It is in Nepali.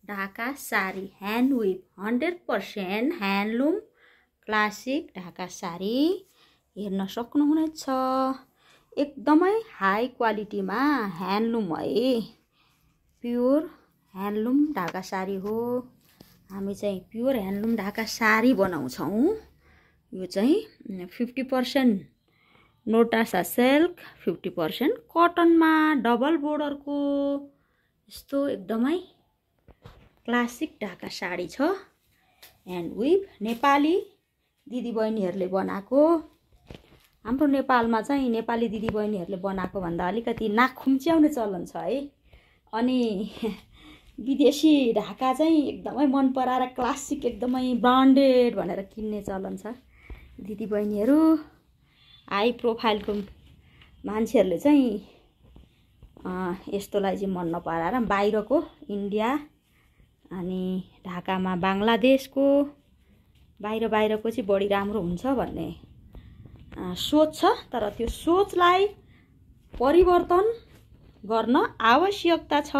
Dhaka sari hand we've 100% handloom classic Dhaka sari हेर्न सक्नुहुनेछ। एकदमै हाई क्वालिटीमा ह्यान्डलुम है, प्योर ह्यान्डलुम ढाका साडी हो। हामी चाहिँ प्योर ह्यान्डलुम ढाका साडी बनाउँछौँ। यो चाहिँ 50% नोटासा सिल्क, 50% कटनमा डबल बोर्डरको यस्तो एकदमै क्लासिक ढाका साडी छ। ह्यान्ड विभ नेपाली दिदीबहिनीहरूले बनाएको। हाम्रो नेपालमा चाहिँ नेपाली दिदीबहिनीहरूले बनाएको भन्दा अलिकति नाक खुम्च्याउने चलन छ है। अनि विदेशी ढाका चाहिँ एकदमै मन पराएर क्लासिक एकदमै ब्रान्डेड भनेर किन्ने चलन छ। दिदीबहिनीहरू हाई प्रोफाइलको मान्छेहरूले चाहिँ यस्तोलाई चाहिँ मन नपराएर बाहिरको इन्डिया अनि ढाकामा बाङ्लादेशको बाहिरको चाहिँ बढी राम्रो हुन्छ भन्ने सोच छ। तर त्यो सोचलाई परिवर्तन गर्न आवश्यकता छ।